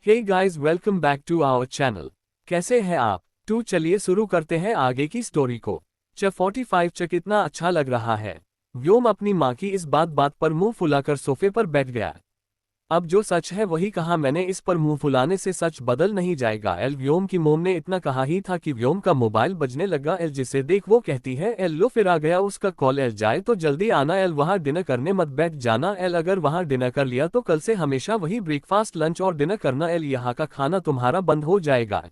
Hey guys, welcome back to our channel. कैसे हैं आप? चलिए शुरू करते हैं आगे की स्टोरी को। 45 कितना अच्छा लग रहा है। व्योम अपनी माँ की इस बात पर मुंह फुलाकर सोफे पर बैठ गया। अब जो सच है वही कहा मैंने, इस पर मुंह फुलाने से सच बदल नहीं जाएगा। एल व्योम की मोम ने इतना कहा ही था कि व्योम का मोबाइल बजने लगा। एल जिसे देख वो कहती है, एल लो फिर आ गया उसका कॉल। एल जाए तो जल्दी आना। एल वहाँ डिनर करने मत बैठ जाना। एल अगर वहाँ डिनर कर लिया तो कल से हमेशा वही ब्रेकफास्ट लंच और डिनर करना। एल यहाँ का खाना तुम्हारा बंद हो जाएगा।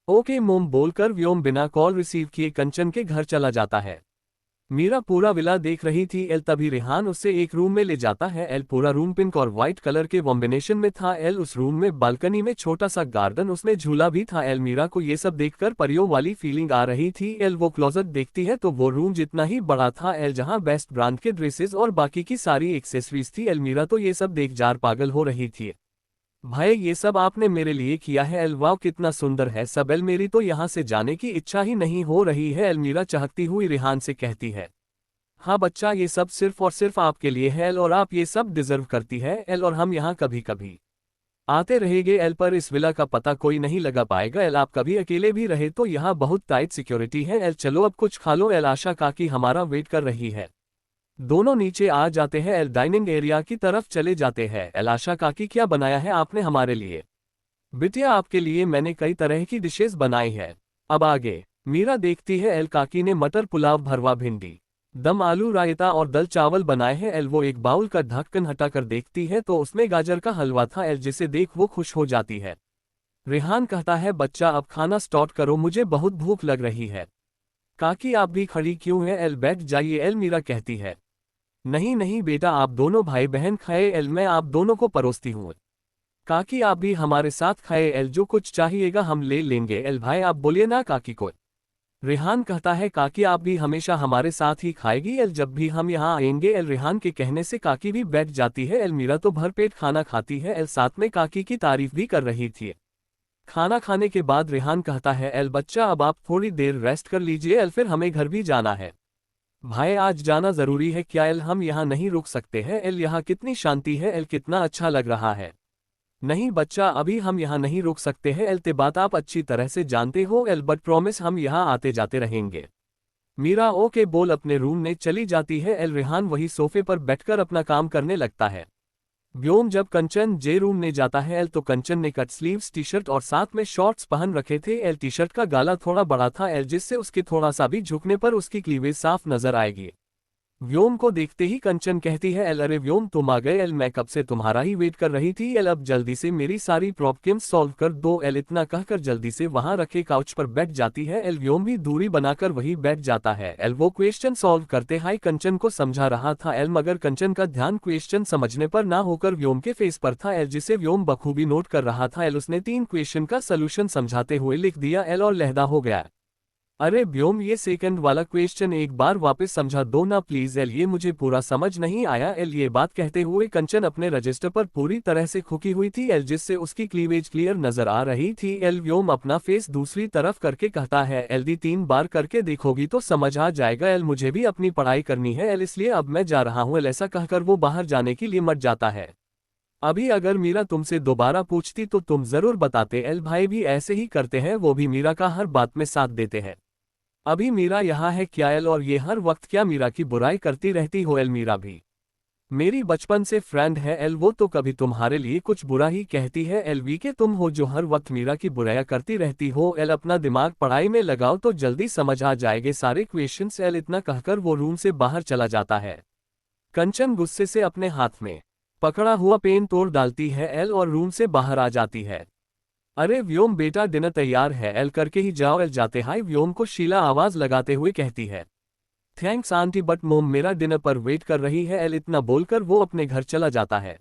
ओके मोम बोलकर व्योम बिना कॉल रिसीव किए कंचन के घर चला जाता है। मीरा पूरा विला देख रही थी। एल तभी रेहान उससे एक रूम में ले जाता है। एल पूरा रूम पिंक और व्हाइट कलर के कॉम्बिनेशन में था। एल उस रूम में बालकनी में छोटा सा गार्डन, उसमें झूला भी था। एल मीरा को ये सब देखकर परियों वाली फीलिंग आ रही थी। एल वो क्लोजेट देखती है तो वो रूम जितना ही बड़ा था। एल जहाँ बेस्ट ब्रांड के ड्रेसेस और बाकी की सारी एक्सेसरीज थी। एल मीरा तो ये सब देख जार पागल हो रही थी। भाई ये सब आपने मेरे लिए किया है? एल वाव कितना सुंदर है सब। एल मेरी तो यहाँ से जाने की इच्छा ही नहीं हो रही है। एलमीरा चाहती हुई रेहान से कहती है, हाँ बच्चा ये सब सिर्फ और सिर्फ आपके लिए है एल, और आप ये सब डिजर्व करती है एल, और हम यहाँ कभी कभी आते रहेंगे एल, पर इस विला का पता कोई नहीं लगा पाएगा एल। आप कभी अकेले भी रहे तो यहाँ बहुत टाइट सिक्योरिटी है एल। चलो अब कुछ खा लो एल, आशा काकी हमारा वेट कर रही है। दोनों नीचे आ जाते हैं एल, डाइनिंग एरिया की तरफ चले जाते हैं। एल आशा काकी क्या बनाया है आपने हमारे लिए? बिटिया आपके लिए मैंने कई तरह की डिशेस बनाई है। अब आगे मीरा देखती है एल काकी ने मटर पुलाव, भरवा भिंडी, दम आलू रायता और दल चावल बनाए हैं। एल वो एक बाउल का ढक्कन हटाकर देखती है तो उसमें गाजर का हलवा था। एल जिसे देख वो खुश हो जाती है। रेहान कहता है, बच्चा अब खाना स्टार्ट करो, मुझे बहुत भूख लग रही है। काकी आप भी खड़ी क्यों हैं? एल बैठ जाइए एल, मीरा कहती है। नहीं नहीं बेटा, आप दोनों भाई बहन खाए एल, मैं आप दोनों को परोसती हूँ। काकी आप भी हमारे साथ खाए एल, जो कुछ चाहिएगा हम ले लेंगे एल। भाई आप बोलिए ना काकी को। रेहान कहता है, काकी आप भी हमेशा हमारे साथ ही खाएगी एल, जब भी हम यहाँ आएंगे एल। रेहान के कहने से काकी भी बैठ जाती है एल। मीरा तो भरपेट खाना खाती है एल, साथ में काकी की तारीफ भी कर रही थी। खाना खाने के बाद रेहान कहता है, एल बच्चा अब आप थोड़ी देर रेस्ट कर लीजिए एल, फिर हमें घर भी जाना है। भाई आज जाना जरूरी है क्या एल? हम यहाँ नहीं रुक सकते हैं एल, यहाँ कितनी शांति है एल, कितना अच्छा लग रहा है। नहीं बच्चा, अभी हम यहाँ नहीं रुक सकते हैं एल, ते बात आप अच्छी तरह से जानते हो एल, बट प्रॉमिस हम यहाँ आते जाते रहेंगे। मीरा ओके बोल अपने रूम में चली जाती है एल। रेहान वही सोफे पर बैठकर अपना काम करने लगता है। व्योम जब कंचन जे रूम में जाता है एल तो कंचन ने कट स्लीव्स टी शर्ट और साथ में शॉर्ट्स पहन रखे थे एल। टी शर्ट का गाला थोड़ा बड़ा था एल, जिससे उसके थोड़ा सा भी झुकने पर उसकी क्लीवेज साफ नजर आएगी। व्योम को देखते ही कंचन कहती है, एल अरे व्योम तुम आ गए एल, मैं कब से तुम्हारा ही वेट कर रही थी एल, अब जल्दी से मेरी सारी प्रॉब्लम्स सॉल्व कर दो एल। इतना कहकर जल्दी से वहां रखे काउच पर बैठ जाती है एल। व्योम भी दूरी बनाकर वही बैठ जाता है एल। वो क्वेश्चन सॉल्व करते हाई कंचन को समझा रहा था एल, मगर कंचन का ध्यान क्वेश्चन समझने पर ना होकर व्योम के फेस पर था एल, जिसे व्योम बखूबी नोट कर रहा था एल। उसने 3 क्वेश्चन का सोल्यूशन समझाते हुए लिख दिया एल और लहदा हो गया। अरे व्योम ये सेकंड वाला क्वेश्चन एक बार वापस समझा दो ना प्लीज एल, ये मुझे पूरा समझ नहीं आया एल। ये बात कहते हुए कंचन अपने रजिस्टर पर पूरी तरह से खुकी हुई थी एल, जिससे उसकी क्लीवेज क्लियर नजर आ रही थी एल। व्योम अपना फेस दूसरी तरफ करके कहता है, एल दी 3 बार करके देखोगी तो समझ आ जाएगा एल, मुझे भी अपनी पढ़ाई करनी है एल, इसलिए अब मैं जा रहा हूँ एल। ऐसा कहकर वो बाहर जाने के लिए मर जाता है। अभी अगर मीरा तुमसे दोबारा पूछती तो तुम जरूर बताते एल। भाई भी ऐसे ही करते हैं, वो भी मीरा का हर बात में साथ देते हैं। अभी मीरा यहाँ है क्या एल, और ये हर वक्त क्या मीरा की बुराई करती रहती हो एल? मीरा भी मेरी बचपन से फ्रेंड है एल, वो तो कभी तुम्हारे लिए कुछ बुरा ही कहती है एल। वी के तुम हो जो हर वक्त मीरा की बुराइयां करती रहती हो एल, अपना दिमाग पढ़ाई में लगाओ तो जल्दी समझ आ जाएंगे सारे क्वेश्चंस एल। इतना कहकर वो रूम से बाहर चला जाता है। कंचन गुस्से से अपने हाथ में पकड़ा हुआ पेन तोड़ डालती है एल और रूम से बाहर आ जाती है। अरे व्योम बेटा डिनर तैयार है एल, करके ही जाओ एल। जाते हाई व्योम को शीला आवाज लगाते हुए कहती है, थैंक्स आंटी बट मोम मेरा डिनर पर वेट कर रही है एल। इतना बोलकर वो अपने घर चला जाता है।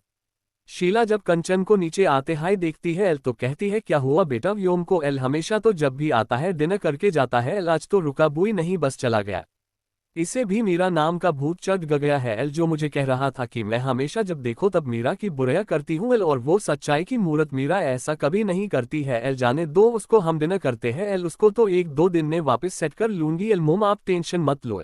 शीला जब कंचन को नीचे आते हाई देखती है एल तो कहती है, क्या हुआ बेटा व्योम को? एल हमेशा तो जब भी आता है डिनर करके जाता है एल, आज तो रुका बुई नहीं बस चला गया। इसे भी मीरा नाम का भूत चढ़ गया है एल, जो मुझे कह रहा था कि मैं हमेशा जब देखो तब मीरा की बुराइयां करती हूँ एल, और वो सच्चाई की मूरत मीरा ऐसा कभी नहीं करती है एल। जाने दो उसको, हम डिनर करते हैं एल, उसको तो 1-2 दिन में वापस सेट कर लूंगी एल। मोम आप टेंशन मत लो।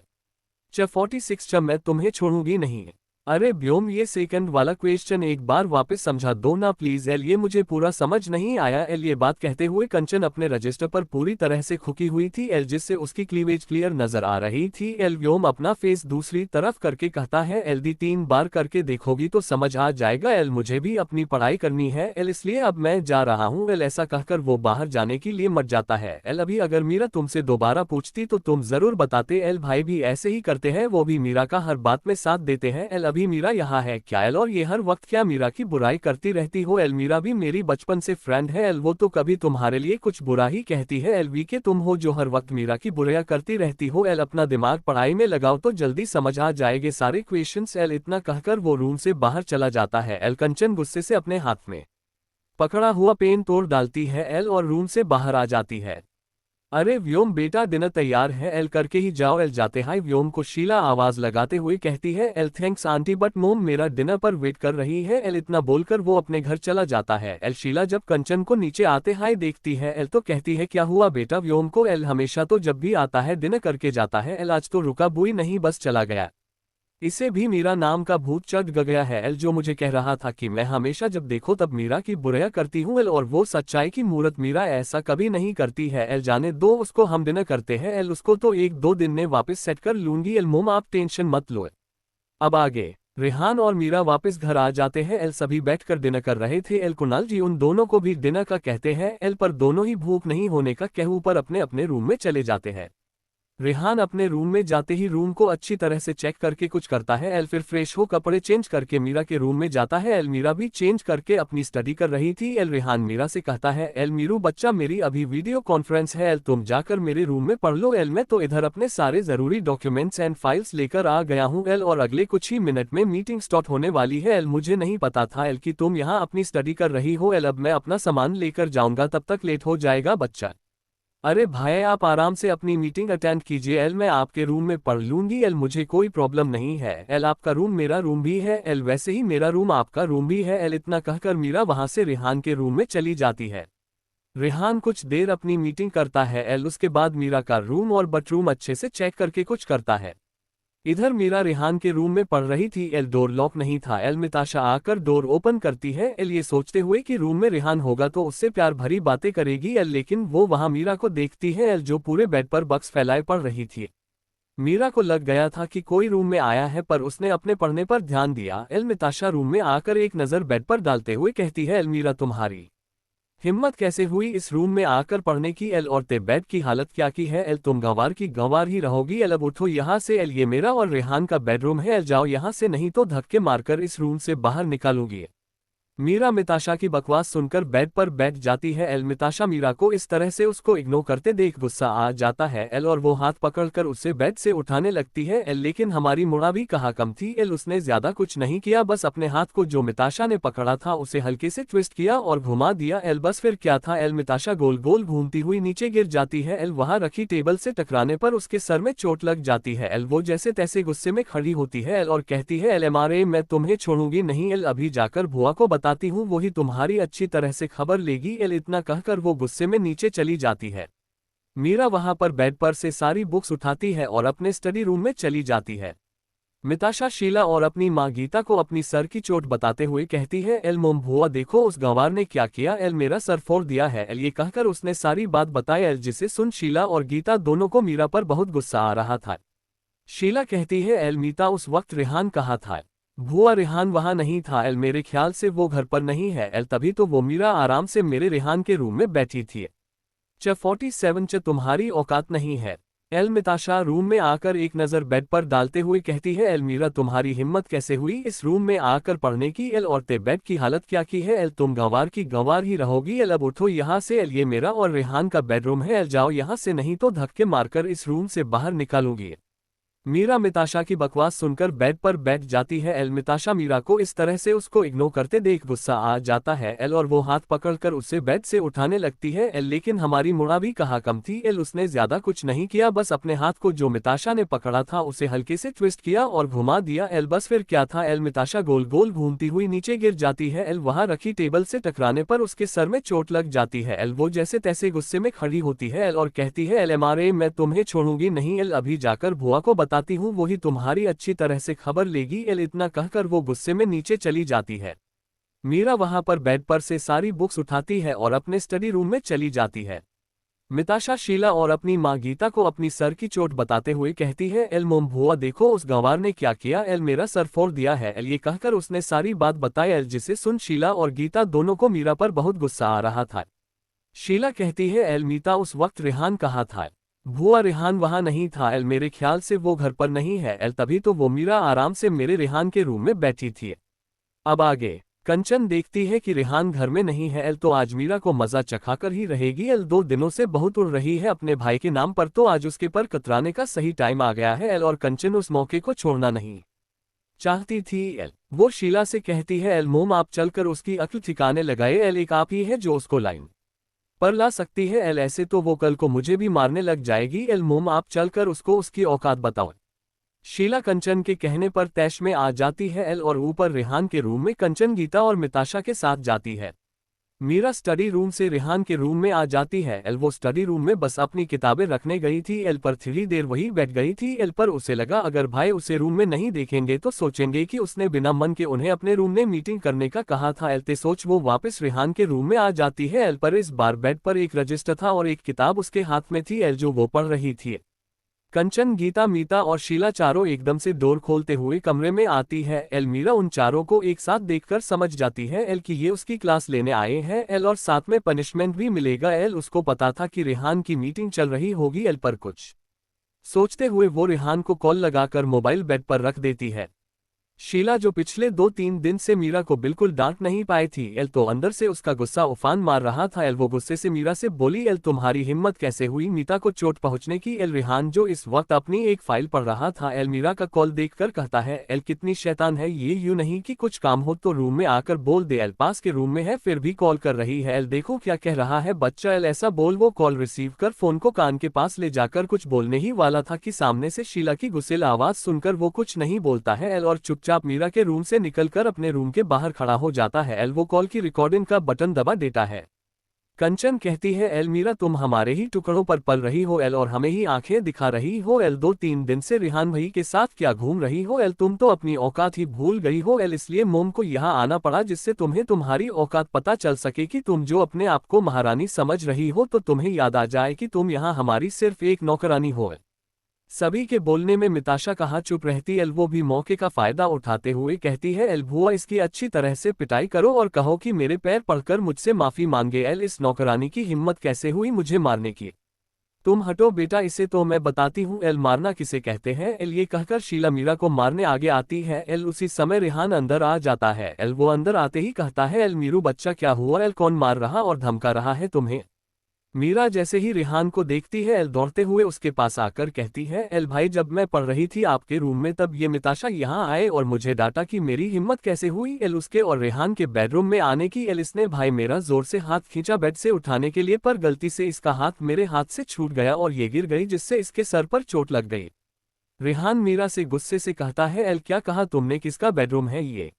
46 मैं तुम्हें छोड़ूंगी नहीं। अरे व्योम, ये सेकंड वाला क्वेश्चन एक बार वापस समझा दो ना प्लीज एल, ये मुझे पूरा समझ नहीं आया एल। ये बात कहते हुए कंचन अपने रजिस्टर पर पूरी तरह से खुकी हुई थी एल, जिससे उसकी क्लीवेज क्लियर नजर आ रही थी एल। व्योम अपना फेस दूसरी तरफ करके कहता है एल दी 3 बार करके देखोगी तो समझ आ जाएगा एल, मुझे भी अपनी पढ़ाई करनी है एल, इसलिए अब मैं जा रहा हूँ एल। ऐसा कहकर वो बाहर जाने के लिए मर जाता है एल। अभी अगर मीरा तुमसे दोबारा पूछती तो तुम जरूर बताते एल, भाई भी ऐसे ही करते हैं, वो भी मीरा का हर बात में साथ देते हैं एल। अभी मीरा यहाँ है क्या एल, और ये हर वक्त क्या मीरा की बुराई करती रहती हो एल? मीरा भी मेरी बचपन से फ्रेंड है एल, वो तो कभी तुम्हारे लिए कुछ बुरा ही कहती है एल। वीके तुम हो जो हर वक्त मीरा की बुराई करती रहती हो एल, अपना दिमाग पढ़ाई में लगाओ तो जल्दी समझ आ जाएंगे सारे क्वेश्चंस एल। इतना कहकर वो रूम से बाहर चला जाता है एल। कंचन गुस्से से अपने हाथ में पकड़ा हुआ पेन तोड़ डालती है एल और रूम से बाहर आ जाती है। अरे व्योम बेटा, डिनर तैयार है एल, करके ही जाओ एल। जाते हाय व्योम को शीला आवाज लगाते हुए कहती है एल, थैंक्स आंटी बट मोम मेरा डिनर पर वेट कर रही है एल। इतना बोलकर वो अपने घर चला जाता है एल। शीला जब कंचन को नीचे आते हाय देखती है एल तो कहती है क्या हुआ बेटा व्योम को एल, हमेशा तो जब भी आता है डिनर करके जाता है एल, आज तो रुका बुई नहीं बस चला गया। इसे भी मीरा नाम का भूत चढ़ गया है एल, जो मुझे कह रहा था कि मैं हमेशा जब देखो तब मीरा की बुराई करती हूँ एल, और वो सच्चाई की मूरत मीरा ऐसा कभी नहीं करती है एल। जाने दो उसको, हम डिनर करते हैं एल, उसको तो 1-2 दिन में वापस सेट कर लूंगी एल। मोम आप टेंशन मत लो। अब आगे रेहान और मीरा वापस घर आ जाते हैं एल। सभी बैठकर डिनर कर रहे थे एल। कुणाल जी उन दोनों को भी डिनर का कहते हैं एल, पर दोनों ही भूख नहीं होने का कह ऊपर अपने अपने रूम में चले जाते हैं। रेहान अपने रूम में जाते ही रूम को अच्छी तरह से चेक करके कुछ करता है एल, फिर फ्रेश हो कपड़े चेंज करके मीरा के रूम में जाता है एल। मीरा भी चेंज करके अपनी स्टडी कर रही थी एल। रेहान मीरा से कहता है एल, मीरू बच्चा मेरी अभी वीडियो कॉन्फ्रेंस है एल, तुम जाकर मेरे रूम में पढ़ लो एल, मैं तो इधर अपने सारे जरूरी डॉक्यूमेंट्स एंड फाइल्स लेकर आ गया हूँ एल, और अगले कुछ ही मिनट में मीटिंग स्टार्ट होने वाली है एल। मुझे नहीं पता था एल कि तुम यहाँ अपनी स्टडी कर रही हो एल, अब मैं अपना सामान लेकर जाऊंगा, तब तक लेट हो जाएगा बच्चा। अरे भाई आप आराम से अपनी मीटिंग अटेंड कीजिए एल, मैं आपके रूम में पढ़ लूंगी एल, मुझे कोई प्रॉब्लम नहीं है एल। आपका रूम मेरा रूम भी है एल, वैसे ही मेरा रूम आपका रूम भी है एल। इतना कहकर मीरा वहां से रेहान के रूम में चली जाती है। रेहान कुछ देर अपनी मीटिंग करता है एल, उसके बाद मीरा का रूम और बेडरूम अच्छे से चेक करके कुछ करता है। इधर मीरा रेहान के रूम में पढ़ रही थी एल, डोर लॉक नहीं था एल। मिताशा आकर डोर ओपन करती है एल, ये सोचते हुए कि रूम में रेहान होगा तो उससे प्यार भरी बातें करेगी एल, लेकिन वो वहां मीरा को देखती है एल, जो पूरे बेड पर बक्स फैलाए पड़ रही थी। मीरा को लग गया था कि कोई रूम में आया है, पर उसने अपने पढ़ने पर ध्यान दिया एल। मिताशा रूम में आकर एक नजर बेड पर डालते हुए कहती है एल, मीरा तुम्हारी हिम्मत कैसे हुई इस रूम में आकर पढ़ने की एल, और ते बेड की हालत क्या की है एल, तुम गंवार की गंवार ही रहोगी एल, अब उठो यहाँ से एल, ये मेरा और रेहान का बेडरूम है एल, जाओ यहाँ से नहीं तो धक्के मारकर इस रूम से बाहर निकालूंगी। मीरा मिताशा की बकवास सुनकर बेड पर बैठ जाती है एल। मिताशा मीरा को इस तरह से उसको इग्नोर करते देख गुस्सा आ जाता है एल, और वो हाथ पकड़कर उसे बेड से उठाने लगती है एल, लेकिन हमारी मुड़ा भी कहाँ कम थी एल, उसने ज्यादा कुछ नहीं किया, बस अपने हाथ को जो मिताशा ने पकड़ा था उसे हल्के से ट्विस्ट किया और घुमा दिया एल, बस फिर क्या था एल। मिताशा गोल गोल घूमती हुई नीचे गिर जाती है एल, वहां रखी टेबल से टकराने पर उसके सर में चोट लग जाती है एल। वो जैसे तैसे गुस्से में खड़ी होती है एल और कहती है एल, एमआरए मैं तुम्हें छोड़ूंगी नहीं एल, अभी जाकर बुआ को बताती हूँ, वही तुम्हारी अच्छी तरह से खबर लेगी एल। इतना कहकर वो गुस्से में नीचे चली जाती है। मीरा वहां पर बेड पर से सारी बुक्स उठाती है और अपने स्टडी रूम में चली जाती है। मिताशा शीला और अपनी मां गीता को अपनी सर की चोट बताते हुए कहती है एल, मोम भुआ देखो उस गंवार ने क्या किया एल, मेरा सर फोड़ दिया है एल। ये कहकर उसने सारी बात बताई एल, जिसे सुन शीला और गीता दोनों को मीरा पर बहुत गुस्सा आ रहा था। शीला कहती है एल, मीता उस वक्त रेहान कहाँ था? भुआ रेहान वहां नहीं था एल, मेरे ख्याल से वो घर पर नहीं है एल, तभी तो वो मीरा आराम से मेरे रेहान के रूम में बैठी थी। 47 तुम्हारी औकात नहीं है एल। मिताशा रूम में आकर एक नजर बेड पर डालते हुए कहती है एल, मीरा तुम्हारी हिम्मत कैसे हुई इस रूम में आकर पढ़ने की एल, और ते बेड की हालत क्या की है एल, तुम गंवार की गंवार ही रहोगी एल, अब उठो यहाँ से एल, ये मेरा और रेहान का बेडरूम है एल, जाओ यहाँ से नहीं तो धक्के मारकर इस रूम से बाहर निकालूंगी। मीरा मिताशा की बकवास सुनकर बेड पर बैठ जाती है एल। मिताशा मीरा को इस तरह से उसको इग्नोर करते देख गुस्सा आ जाता है एल, और वो हाथ पकड़कर उसे बेड से उठाने लगती है एल, लेकिन हमारी मुड़ा भी कहाँ कम थी एल, उसने ज्यादा कुछ नहीं किया, बस अपने हाथ को जो मिताशा ने पकड़ा था उसे हल्के से ट्विस्ट किया और घुमा दिया एल, बस फिर क्या था एल। मिताशा गोल गोल घूमती हुई नीचे गिर जाती है एल, वहां रखी टेबल से टकराने पर उसके सर में चोट लग जाती है एल। वो जैसे तैसे गुस्से में खड़ी होती है एल और कहती है एल, एमआरए मैं तुम्हें छोड़ूंगी नहीं एल, अभी जाकर भुआ को बता बताती हूँ वही तुम्हारी अच्छी तरह से खबर लेगी। एल इतना कहकर वो गुस्से में नीचे चली जाती है। मीरा वहां पर बेड पर से सारी बुक्स उठाती है और अपने स्टडी रूम में चली जाती है। मिताशा शीला और अपनी माँ गीता को अपनी सर की चोट बताते हुए कहती है, एल मोम भुआ देखो उस गंवार ने क्या किया, एल मेरा सर फोड़ दिया है। एल ये कहकर उसने सारी बात बताई। एल जिसे सुन शीला और गीता दोनों को मीरा पर बहुत गुस्सा आ रहा था। शीला कहती है, एल मीता उस वक्त रेहान कहाँ था? भुआ रेहान वहां नहीं था एल, मेरे ख्याल से वो घर पर नहीं है एल, तभी तो वो मीरा आराम से मेरे रेहान के रूम में बैठी थी। अब आगे कंचन देखती है कि रेहान घर में नहीं है एल, तो आज मीरा को मजा चखाकर ही रहेगी एल। 2 दिनों से बहुत उड़ रही है अपने भाई के नाम पर, तो आज उसके पर कतराने का सही टाइम आ गया है एल, और कंचन उस मौके को छोड़ना नहीं चाहती थी एल। वो शीला से कहती है, एल मोम आप चलकर उसकी अक्ल ठिकाने लगाए एल, एक आप ही है जो उसको लाइन पर ला सकती है एल, ऐसे तो वो कल को मुझे भी मारने लग जाएगी एल, मोम आप चलकर उसको उसकी औकात बताओ। शीला कंचन के कहने पर तैश में आ जाती है एल, और ऊपर रेहान के रूम में कंचन गीता और मिताशा के साथ जाती है। मीरा स्टडी रूम से रेहान के रूम में आ जाती है एल, वो स्टडी रूम में बस अपनी किताबें रखने गई थी एल, पर थोड़ी देर वही बैठ गई थी एल, पर उसे लगा अगर भाई उसे रूम में नहीं देखेंगे तो सोचेंगे कि उसने बिना मन के उन्हें अपने रूम में मीटिंग करने का कहा था एल। ते सोच वो वापस रेहान के रूम में आ जाती है एल, पर इस बार बेड पर एक रजिस्टर था और एक किताब उसके हाथ में थी एल, जो वो पढ़ रही थी। कंचन गीता मीता और शीला चारों एकदम से डोर खोलते हुए कमरे में आती है एल। मीरा उन चारों को एक साथ देखकर समझ जाती है एल कि ये उसकी क्लास लेने आए हैं एल, और साथ में पनिशमेंट भी मिलेगा एल। उसको पता था कि रेहान की मीटिंग चल रही होगी एल, पर कुछ सोचते हुए वो रेहान को कॉल लगाकर मोबाइल बेड पर रख देती है। शीला जो पिछले 2-3 दिन से मीरा को बिल्कुल डांट नहीं पाई थी एल, तो अंदर से उसका गुस्सा उफान मार रहा था एल। वो गुस्से से मीरा से बोली, एल तुम्हारी हिम्मत कैसे हुई मीता को चोट पहुंचने की एल। रेहान जो इस वक्त अपनी एक फाइल पढ़ रहा था एल, मीरा का कॉल देखकर कहता है, एल कितनी शैतान है ये, यूं नहीं कि कुछ काम हो तो रूम में आकर बोल दे एल, पास के रूम में है फिर भी कॉल कर रही है एल, देखो क्या कह रहा है बच्चा एल। ऐसा बोल वो कॉल रिसीव कर फोन को कान के पास ले जाकर कुछ बोलने ही वाला था कि सामने से शीला की गुस्सेल आवाज सुनकर वो कुछ नहीं बोलता है एल, और चुपचाप मीरा के रूम से निकलकर अपने रूम के बाहर खड़ा हो जाता है एल। वो कॉल की रिकॉर्डिंग का बटन दबा देता है। कंचन कहती है, एल मीरा तुम हमारे ही टुकड़ों पर पल रही हो एल, और हमें ही आंखें दिखा रही हो एल। 2-3 दिन से रेहान भाई के साथ क्या घूम रही हो एल, तुम तो अपनी औकात ही भूल गई हो एल, इसलिए मोम को यहाँ आना पड़ा जिससे तुम्हें तुम्हारी औकात पता चल सके कि तुम जो अपने आप को महारानी समझ रही हो तो तुम्हें याद आ जाए कि तुम यहाँ हमारी सिर्फ एक नौकरानी हो। सभी के बोलने में मिताशा कहाँ चुप रहती एल, वो भी मौके का फायदा उठाते हुए कहती है, एल भुआ इसकी अच्छी तरह से पिटाई करो और कहो कि मेरे पैर पड़कर मुझसे माफी मांगे एल, इस नौकरानी की हिम्मत कैसे हुई मुझे मारने की। तुम हटो बेटा, इसे तो मैं बताती हूँ एल, मारना किसे कहते हैं एल। ये कहकर शीला मीरा को मारने आगे आती है एल। उसी समय रेहान अंदर आ जाता है एल। वो अंदर आते ही कहता है, एल मीरू बच्चा क्या हुआ एल, कौन मार रहा और धमका रहा है तुम्हें? मीरा जैसे ही रेहान को देखती है एल, दौड़ते हुए उसके पास आकर कहती है, एल भाई जब मैं पढ़ रही थी आपके रूम में तब ये मिताशा यहाँ आए और मुझे डांटा कि मेरी हिम्मत कैसे हुई एल उसके और रेहान के बेडरूम में आने की एल। इसने भाई मेरा जोर से हाथ खींचा बेड से उठाने के लिए, पर गलती से इसका हाथ मेरे हाथ से छूट गया और ये गिर गई जिससे इसके सर पर चोट लग गई। रेहान मीरा से गुस्से से कहता है, एल क्या कहा तुमने, किसका बेडरूम है ये?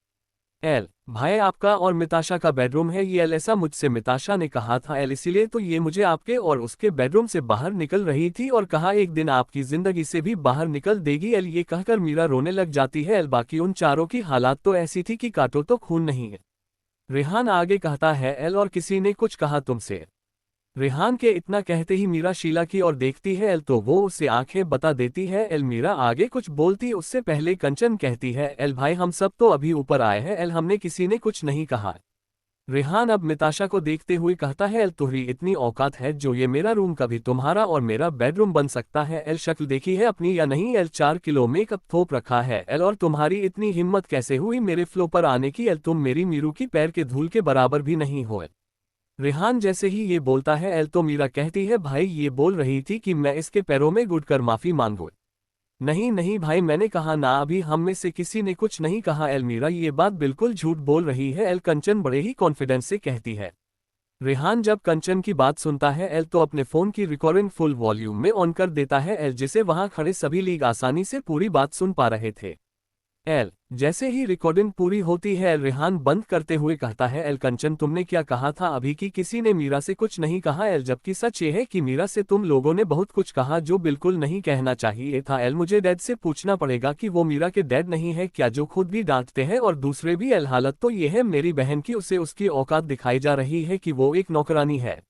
एल भाई आपका और मिताशा का बेडरूम है ये एल, ऐसा मुझसे मिताशा ने कहा था एल, इसीलिए तो ये मुझे आपके और उसके बेडरूम से बाहर निकल रही थी और कहा एक दिन आपकी जिंदगी से भी बाहर निकल देगी एल। ये कहकर मीरा रोने लग जाती है एल। बाकी उन चारों की हालात तो ऐसी थी कि काटो तो खून नहीं है। रेहान आगे कहता है, एल और किसी ने कुछ कहा तुमसे? रेहान के इतना कहते ही मीरा शीला की ओर देखती है एल, तो वो उसे आंखें बता देती है एल। मीरा आगे कुछ बोलती उससे पहले कंचन कहती है, एल भाई हम सब तो अभी ऊपर आए हैं एल, हमने किसी ने कुछ नहीं कहा। रेहान अब मिताशा को देखते हुए कहता है, एल तुम्हारी इतनी औकात है जो ये मेरा रूम कभी तुम्हारा और मेरा बेडरूम बन सकता है एल, शक्ल देखी है अपनी या नहीं एल, 4 किलो मेकअप थोप रखा है एल, और तुम्हारी इतनी हिम्मत कैसे हुई मेरे फ्लो पर आने की एल, तुम मेरी मीरू की पैर के धूल के बराबर भी नहीं हो। रेहान जैसे ही ये बोलता है एल, तो मीरा कहती है, भाई ये बोल रही थी कि मैं इसके पैरों में घुटकर माफी मांगूं। नहीं नहीं भाई मैंने कहा ना, अभी हम में से किसी ने कुछ नहीं कहा एल। मीरा ये बात बिल्कुल झूठ बोल रही है एल, कंचन बड़े ही कॉन्फिडेंस से कहती है। रेहान जब कंचन की बात सुनता है एल, तो अपने फोन की रिकॉर्डिंग फुल वॉल्यूम में ऑन कर देता है एल, जिसे वहां खड़े सभी लोग आसानी से पूरी बात सुन पा रहे थे। एल जैसे ही रिकॉर्डिंग पूरी होती है एल रेहान बंद करते हुए कहता है एल कंचन तुमने क्या कहा था अभी कि किसी ने मीरा से कुछ नहीं कहा एल जबकि सच ये है कि मीरा से तुम लोगों ने बहुत कुछ कहा जो बिल्कुल नहीं कहना चाहिए था एल मुझे डैड से पूछना पड़ेगा कि वो मीरा के डैड नहीं है क्या जो खुद भी डांटते हैं और दूसरे भी एल हालत तो ये है मेरी बहन की उसे उसकी औकात दिखाई जा रही है कि वो एक नौकरानी है।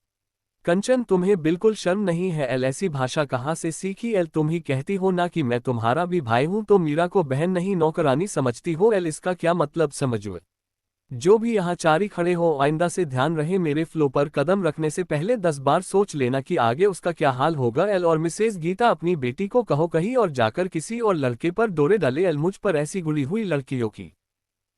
कंचन तुम्हें बिल्कुल शर्म नहीं है एल ऐसी भाषा कहाँ से सीखी एल तुम ही कहती हो ना कि मैं तुम्हारा भी भाई हूं तो मीरा को बहन नहीं नौकरानी समझती हो एल इसका क्या मतलब समझो। जो भी यहाँ चारी खड़े हो आइंदा से ध्यान रहे मेरे फ्लो पर कदम रखने से पहले 10 बार सोच लेना कि आगे उसका क्या हाल होगा एल और मिसेज गीता अपनी बेटी को कहो कहीं और जाकर किसी और लड़के पर डोरे डाले एल मुझ पर ऐसी गुड़ी हुई लड़कियों की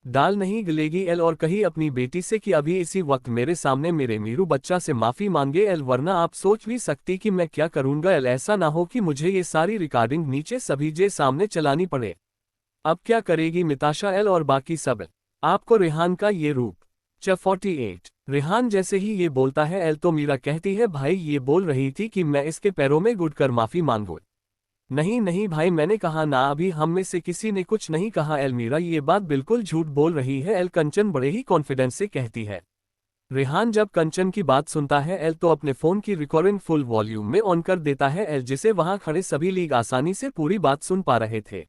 दाल नहीं गलेगी एल और कही अपनी बेटी से कि अभी इसी वक्त मेरे सामने मेरे मीरू बच्चा से माफी मांगे एल वरना आप सोच भी सकती कि मैं क्या करूंगा एल ऐसा ना हो कि मुझे ये सारी रिकॉर्डिंग नीचे सभी जे सामने चलानी पड़े। अब क्या करेगी मिताशा एल और बाकी सब आपको रेहान का ये रूप। 48 रेहान जैसे ही ये बोलता है एल तो मीरा कहती है भाई ये बोल रही थी कि मैं इसके पैरों में घुटकर माफी मांगू। नहीं नहीं भाई मैंने कहा ना अभी हम में से किसी ने कुछ नहीं कहा एल मीरा ये बात बिल्कुल झूठ बोल रही है एल कंचन बड़े ही कॉन्फिडेंस से कहती है। रेहान जब कंचन की बात सुनता है एल तो अपने फोन की रिकॉर्डिंग फुल वॉल्यूम में ऑन कर देता है एल जिसे वहां खड़े सभी लोग आसानी से पूरी बात सुन पा रहे थे।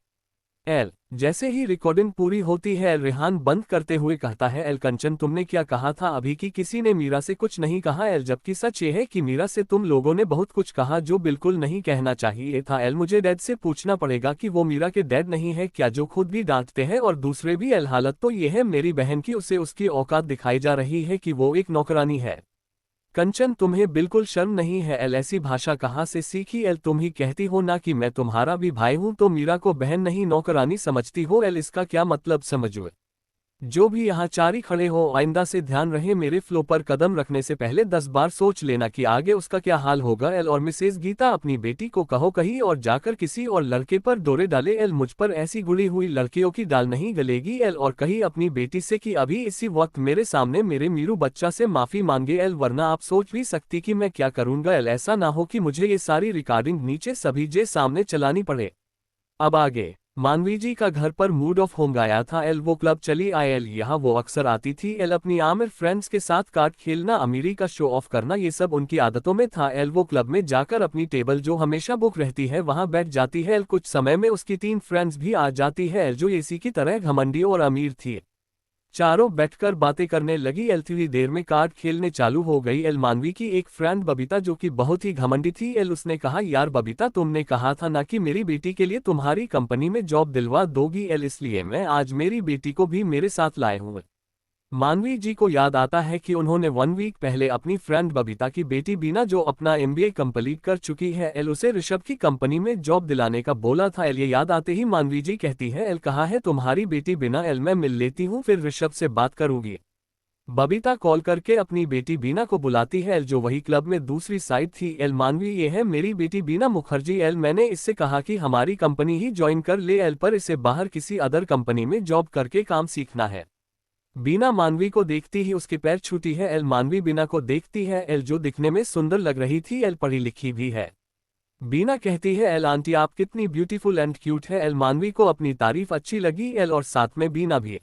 एल जैसे ही रिकॉर्डिंग पूरी होती है एल रेहान बंद करते हुए कहता है एल कंचन तुमने क्या कहा था अभी कि किसी ने मीरा से कुछ नहीं कहा एल जबकि सच ये है कि मीरा से तुम लोगों ने बहुत कुछ कहा जो बिल्कुल नहीं कहना चाहिए था एल मुझे डैड से पूछना पड़ेगा कि वो मीरा के डैड नहीं है क्या जो खुद भी डांटते हैं और दूसरे भी एल हालत तो ये है मेरी बहन की उसे उसकी औकात दिखाई जा रही है कि वो एक नौकरानी है। कंचन तुम्हें बिल्कुल शर्म नहीं है एल ऐसी भाषा कहाँ से सीखी एल तुम ही कहती हो ना कि मैं तुम्हारा भी भाई हूं तो मीरा को बहन नहीं नौकरानी समझती हो एल इसका क्या मतलब समझो। जो भी यहाँ चारी खड़े हो आइंदा से ध्यान रहे मेरे फ्लो पर कदम रखने से पहले 10 बार सोच लेना कि आगे उसका क्या हाल होगा एल और मिसेज गीता अपनी बेटी को कहो कहीं और जाकर किसी और लड़के पर डोरे डाले एल मुझ पर ऐसी गुड़ी हुई लड़कियों की दाल नहीं गलेगी एल और कही अपनी बेटी से कि अभी इसी वक्त मेरे सामने मेरे मीरू बच्चा से माफी मांगे एल वरना आप सोच भी सकती कि मैं क्या करूंगा एल ऐसा ना हो कि मुझे ये सारी रिकॉर्डिंग नीचे सभी जे सामने चलानी पड़े। अब आगे मानवी जी का घर पर मूड ऑफ हो गया था एल वो क्लब चली आई एल यहाँ वो अक्सर आती थी एल अपनी आमिर फ्रेंड्स के साथ कार्ड खेलना अमीरी का शो ऑफ करना ये सब उनकी आदतों में था एल वो क्लब में जाकर अपनी टेबल जो हमेशा बुक रहती है वहां बैठ जाती है एल कुछ समय में उसकी 3 फ्रेंड्स भी आ जाती है एल जो इसी की तरह घमंडी और अमीर थी। चारों बैठकर बातें करने लगी एल थोड़ी देर में कार्ड खेलने चालू हो गई एल मानवी की एक फ्रेंड बबीता जो कि बहुत ही घमंडी थी एल उसने कहा यार बबीता तुमने कहा था ना कि मेरी बेटी के लिए तुम्हारी कंपनी में जॉब दिलवा दोगी एल इसलिए मैं आज मेरी बेटी को भी मेरे साथ लाए हूँ। मानवी जी को याद आता है कि उन्होंने 1 वीक पहले अपनी फ्रेंड बबीता की बेटी बीना जो अपना एमबीए कंप्लीट कर चुकी है एल उसे ऋषभ की कंपनी में जॉब दिलाने का बोला था एल ये याद आते ही मानवी जी कहती है एल कहा है तुम्हारी बेटी बिना एल मैं मिल लेती हूँ फिर ऋषभ से बात करूंगी। बबीता कॉल करके अपनी बेटी बीना को बुलाती है एल जो वही क्लब में दूसरी साइड थी एल मानवी ये है मेरी बेटी बीना मुखर्जी एल मैंने इससे कहा कि हमारी कंपनी ही ज्वाइन कर ले एल पर इसे बाहर किसी अदर कंपनी में जॉब करके काम सीखना है। बीना मानवी को देखती ही उसके पैर छूती है एल मानवी बीना को देखती है एल जो दिखने में सुंदर लग रही थी एल पढ़ी लिखी भी है। बीना कहती है एल आंटी आप कितनी ब्यूटीफुल एंड क्यूट है एल मानवी को अपनी तारीफ अच्छी लगी एल और साथ में बीना भी।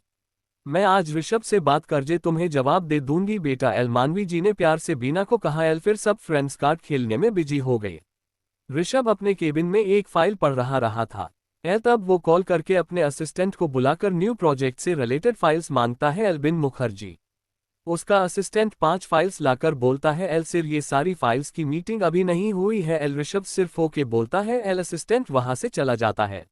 मैं आज ऋषभ से बात कर जे तुम्हें जवाब दे दूंगी बेटा एल मानवी जी ने प्यार से बीना को कहा एल फिर सब फ्रेंड्स कार्ड खेलने में बिजी हो गए। ऋषभ अपने केबिन में एक फाइल पढ़ रहा था एल तब वो कॉल करके अपने असिस्टेंट को बुलाकर न्यू प्रोजेक्ट से रिलेटेड फाइल्स मांगता है एल बिन मुखर्जी। उसका असिस्टेंट 5 फाइल्स लाकर बोलता है एल सिर ये सारी फाइल्स की मीटिंग अभी नहीं हुई है एल ऋषभ सिर्फ ओके बोलता है एल असिस्टेंट वहां से चला जाता है।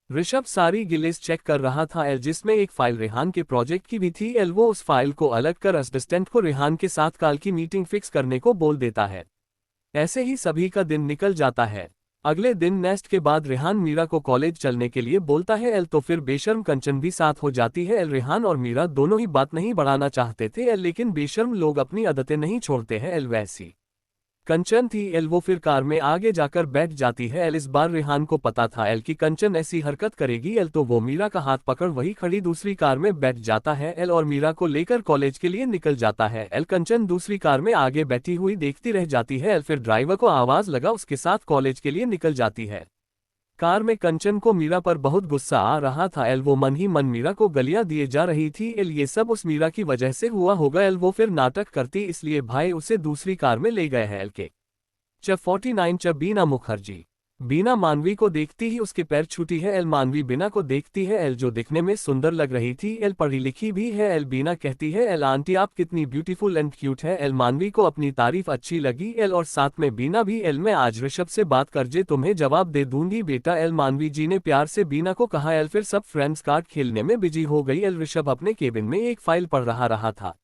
ऋषभ सारी गिलेस चेक कर रहा था एल जिसमें एक फाइल रेहान के प्रोजेक्ट की भी थी एल वो उस फाइल को अलग कर असिस्टेंट को रेहान के साथ कल की मीटिंग फिक्स करने को बोल देता है। ऐसे ही सभी का दिन निकल जाता है। अगले दिन नेस्ट के बाद रेहान मीरा को कॉलेज चलने के लिए बोलता है एल तो फिर बेशर्म कंचन भी साथ हो जाती है एल रेहान और मीरा दोनों ही बात नहीं बढ़ाना चाहते थे एल लेकिन बेशर्म लोग अपनी आदतें नहीं छोड़ते हैं एल वैसी कंचन थी एल वो फिर कार में आगे जाकर बैठ जाती है एल इस बार रेहान को पता था एल की कंचन ऐसी हरकत करेगी एल तो वो मीरा का हाथ पकड़ वही खड़ी दूसरी कार में बैठ जाता है एल और मीरा को लेकर कॉलेज के लिए निकल जाता है एल कंचन दूसरी कार में आगे बैठी हुई देखती रह जाती है एल फिर ड्राइवर को आवाज लगा उसके साथ कॉलेज के लिए निकल जाती है। कार में कंचन को मीरा पर बहुत गुस्सा आ रहा था। एल वो मन ही मन मीरा को गालियां दिए जा रही थी। एल ये सब उस मीरा की वजह से हुआ होगा। एल वो फिर नाटक करती इसलिए भाई उसे दूसरी कार में ले गए हैं। एल के च 49 च बीना मुखर्जी। बीना मानवी को देखती ही उसके पैर छूटी है। एल मानवी बीना को देखती है। एल जो दिखने में सुंदर लग रही थी। एल पढ़ी लिखी भी है। एल बीना कहती है एल आंटी आप कितनी ब्यूटीफुल एंड क्यूट है। एल मानवी को अपनी तारीफ अच्छी लगी। एल और साथ में बीना भी। एल मैं आज ऋषभ से बात कर जे तुम्हें जवाब दे दूंगी बेटा। एल मानवी जी ने प्यार से बीना को कहा। एल फिर सब फ्रेंड्स कार्ड खेलने में बिजी हो गई। एल ऋषभ अपने केबिन में एक फाइल पढ़ रहा था।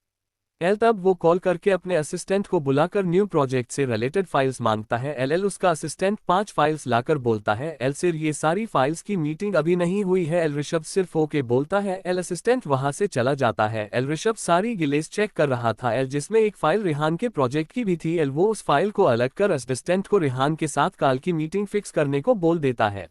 एल तब वो कॉल करके अपने असिस्टेंट को बुलाकर न्यू प्रोजेक्ट से रिलेटेड फाइल्स मांगता है। एल उसका असिस्टेंट 5 फाइल्स लाकर बोलता है। एल सिर ये सारी फाइल्स की मीटिंग अभी नहीं हुई है। एल ऋषभ सिर्फ ओके बोलता है। एल असिस्टेंट वहां से चला जाता है। एल ऋषभ सारी गिलेस चेक कर रहा था। एल जिसमें एक फाइल रिहान के प्रोजेक्ट की भी थी। एल वो उस फाइल को अलग कर असिस्टेंट को रिहान के साथ कल की मीटिंग फिक्स करने को बोल देता है।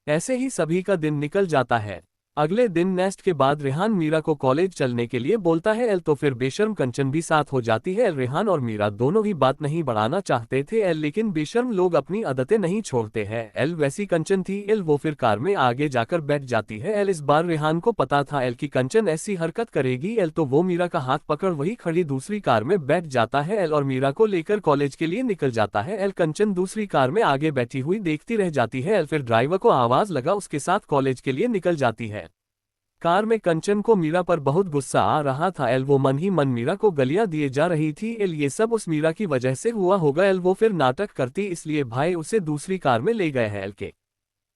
ऐसे ही सभी का दिन निकल जाता है। अगले दिन नेस्ट के बाद रेहान मीरा को कॉलेज चलने के लिए बोलता है। एल तो फिर बेशर्म कंचन भी साथ हो जाती है। एल रेहान और मीरा दोनों ही बात नहीं बढ़ाना चाहते थे। एल लेकिन बेशर्म लोग अपनी आदतें नहीं छोड़ते हैं। एल वैसी कंचन थी। एल वो फिर कार में आगे जाकर बैठ जाती है। एल इस बार रेहान को पता था एल की कंचन ऐसी हरकत करेगी। एल तो वो मीरा का हाथ पकड़ वही खड़ी दूसरी कार में बैठ जाता है। एल और मीरा को लेकर कॉलेज के लिए निकल जाता है। एल कंचन दूसरी कार में आगे बैठी हुई देखती रह जाती है। एल फिर ड्राइवर को आवाज लगा उसके साथ कॉलेज के लिए निकल जाती है। कार में कंचन को मीरा पर बहुत गुस्सा आ रहा था। एल वो मन ही मन मीरा को गालियां दिए जा रही थी। एल ये सब उस मीरा की वजह से हुआ होगा। एल वो फिर नाटक करती इसलिए भाई उसे दूसरी कार में ले गए हैं। एल के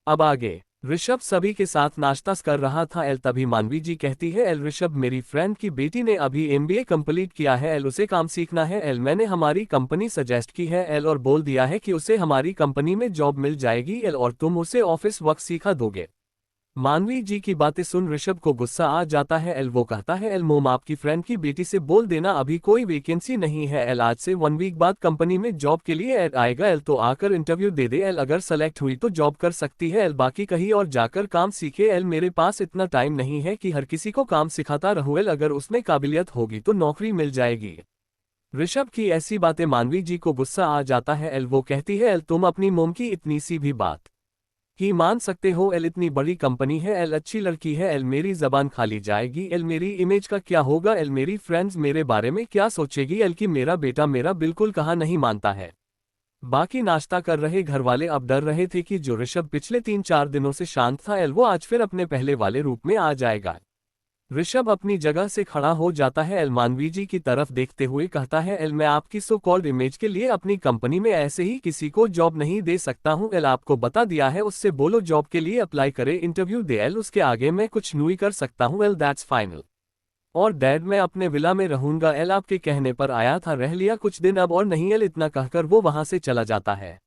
अब आगे ऋषभ सभी के साथ नाश्ता कर रहा था। एल तभी मानवी जी कहती है एल ऋषभ मेरी फ्रेंड की बेटी ने अभी MBA कंप्लीट किया है। एल उसे काम सीखना है। एल मैंने हमारी कंपनी सजेस्ट की है। एल और बोल दिया है कि उसे हमारी कंपनी में जॉब मिल जाएगी। एल और तुम उसे ऑफिस वर्क सिखा दोगे। मानवी जी की बातें सुन ऋषभ को गुस्सा आ जाता है। एल वो कहता है एल मोम आपकी फ्रेंड की बेटी से बोल देना अभी कोई वैकेंसी नहीं है। एल आज से 1 वीक बाद कंपनी में जॉब के लिए एल आएगा। एल तो आकर इंटरव्यू दे दे। एल अगर सेलेक्ट हुई तो जॉब कर सकती है। एल बाकी कहीं और जाकर काम सीखे। एल मेरे पास इतना टाइम नहीं है कि हर किसी को काम सिखाता रहूं। एल अगर उसमें काबिलियत होगी तो नौकरी मिल जाएगी। ऋषभ की ऐसी बातें मानवी जी को गुस्सा आ जाता है। एल वो कहती है एल तुम अपनी मोम की इतनी सी भी बात ही मान सकते हो। एल इतनी बड़ी कंपनी है। एल अच्छी लड़की है। एल मेरी जबान खाली जाएगी। एल मेरी इमेज का क्या होगा। एल मेरी फ्रेंड्स मेरे बारे में क्या सोचेगी। एल की मेरा बेटा मेरा बिल्कुल कहा नहीं मानता है। बाकी नाश्ता कर रहे घर वाले अब डर रहे थे कि जो ऋषभ पिछले 3-4 दिनों से शांत था एल वो आज फिर अपने पहले वाले रूप में आ जाएगा। ऋषभ अपनी जगह से खड़ा हो जाता है। एल मानवी जी की तरफ देखते हुए कहता है एल मैं आपकी सो कॉल्ड इमेज के लिए अपनी कंपनी में ऐसे ही किसी को जॉब नहीं दे सकता हूं। एल आपको बता दिया है उससे बोलो जॉब के लिए अप्लाई करे इंटरव्यू दे। एल उसके आगे मैं कुछ नहीं कर सकता हूं। L that's final. और डैड मैं अपने विला में रहूंगा। एल आपके कहने पर आया था रह लिया कुछ दिन अब और नहीं। एल इतना कहकर वो वहां से चला जाता है।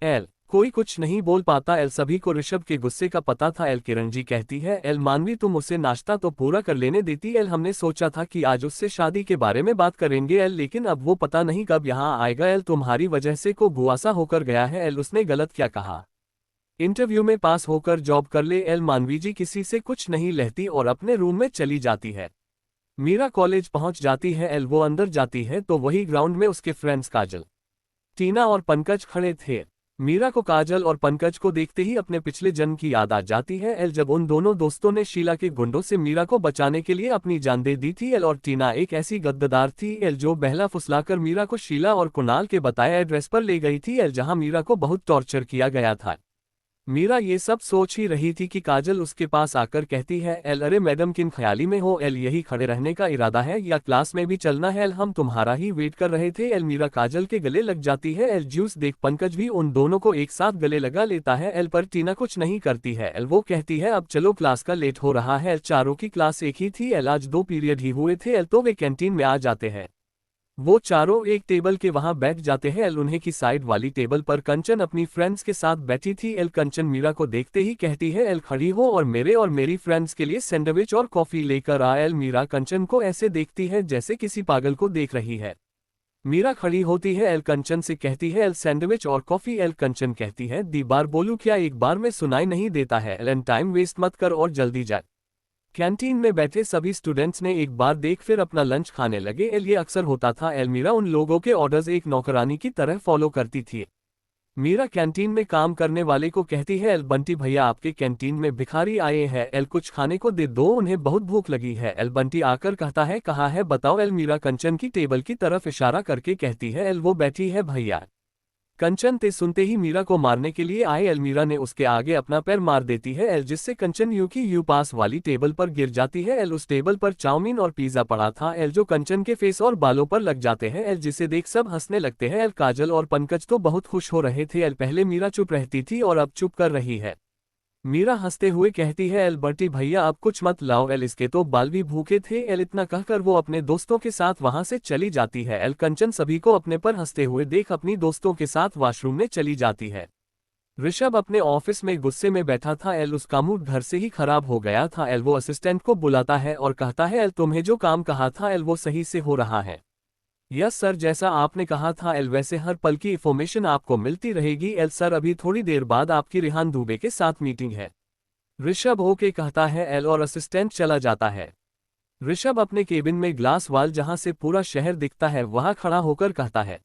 एल कोई कुछ नहीं बोल पाता। एल सभी को ऋषभ के गुस्से का पता था। एल किरण जी कहती है एल मानवी तुम उसे नाश्ता तो पूरा कर लेने देती। एल हमने सोचा था कि आज उससे शादी के बारे में बात करेंगे। एल लेकिन अब वो पता नहीं कब यहाँ आएगा। एल तुम्हारी वजह से को गुआसा होकर गया है। एल उसने गलत क्या कहा। इंटरव्यू में पास होकर जॉब कर ले। एल मानवी जी किसी से कुछ नहीं लेती और अपने रूम में चली जाती है। मीरा कॉलेज पहुंच जाती है। एल वो अंदर जाती है तो वही ग्राउंड में उसके फ्रेंड्स काजल टीना और पंकज खड़े थे। मीरा को काजल और पंकज को देखते ही अपने पिछले जन्म की याद आ जाती है। एल जब उन दोनों दोस्तों ने शीला के गुंडों से मीरा को बचाने के लिए अपनी जान दे दी थी। एल और टीना एक ऐसी गद्दार थी एल जो बहला फुसलाकर मीरा को शीला और कुणाल के बताए एड्रेस पर ले गई थी। एल जहां मीरा को बहुत टॉर्चर किया गया था। मीरा ये सब सोच ही रही थी कि काजल उसके पास आकर कहती है एल अरे मैडम किन ख्याली में हो। एल यही खड़े रहने का इरादा है या क्लास में भी चलना है। एल हम तुम्हारा ही वेट कर रहे थे। एल मीरा काजल के गले लग जाती है। एल ज्यूस देख पंकज भी उन दोनों को एक साथ गले लगा लेता है। एल पर टीना कुछ नहीं करती है। एल वो कहती है अब चलो क्लास का लेट हो रहा है। एल चारों की क्लास एक ही थी। एल आज 2 पीरियड ही हुए थे। एल तो वे कैंटीन में आ जाते हैं। वो चारों एक टेबल के वहां बैठ जाते हैं। एल उन्हें की साइड वाली टेबल पर कंचन अपनी फ्रेंड्स के साथ बैठी थी। एल कंचन मीरा को देखते ही कहती है एल खड़ी हो और मेरी फ्रेंड्स के लिए सैंडविच और कॉफी लेकर आ। एल मीरा कंचन को ऐसे देखती है जैसे किसी पागल को देख रही है। मीरा खड़ी होती है। एल कंचन से कहती है एल सैंडविच और कॉफी। एल कंचन कहती है दी बार बोलूं क्या एक बार में सुनाई नहीं देता है। एल टाइम वेस्ट मत कर और जल्दी जा। कैंटीन में बैठे सभी स्टूडेंट्स ने एक बार देख फिर अपना लंच खाने लगे। एल ये अक्सर होता था। एल मीरा उन लोगों के ऑर्डर्स एक नौकरानी की तरह फॉलो करती थी। मीरा कैंटीन में काम करने वाले को कहती है, एल बंटी भैया आपके कैंटीन में भिखारी आए हैं, एल कुछ खाने को दे दो, उन्हें बहुत भूख लगी है। एल बंटी आकर कहता है, कहाँ है बताओ। एल मीरा कंचन की टेबल की तरफ इशारा करके कहती है, एल वो बैठी है भैया। कंचन ते सुनते ही मीरा को मारने के लिए आए मीरा ने उसके आगे अपना पैर मार देती है एल, जिससे कंचन यू की यू पास वाली टेबल पर गिर जाती है एल। उस टेबल पर चाउमीन और पिज्जा पड़ा था एल, जो कंचन के फेस और बालों पर लग जाते हैं एल, जिसे देख सब हंसने लगते हैं एल। काजल और पंकज तो बहुत खुश हो रहे थे एल। पहले मीरा चुप रहती थी और अब चुप कर रही है। मीरा हंसते हुए कहती है, एल बंटी भैया अब कुछ मत लाओ एल, इसके तो बाल भी भूखे थे एल। इतना कहकर वो अपने दोस्तों के साथ वहां से चली जाती है एल। कंचन सभी को अपने पर हंसते हुए देख अपनी दोस्तों के साथ वॉशरूम में चली जाती है। ऋषभ अपने ऑफिस में गुस्से में बैठा था एल, उसका मूड घर से ही खराब हो गया था एल। वो असिस्टेंट को बुलाता है और कहता है, एल तुम्हें जो काम कहा था एल वो सही से हो रहा है। यस सर, जैसा आपने कहा था एल वैसे हर पल की इंफॉर्मेशन आपको मिलती रहेगी एल। सर अभी थोड़ी देर बाद आपकी रेहान दुबे के साथ मीटिंग है। ऋषभ ओके कहता है एल और असिस्टेंट चला जाता है। ऋषभ अपने केबिन में ग्लास वाल जहां से पूरा शहर दिखता है वहां खड़ा होकर कहता है,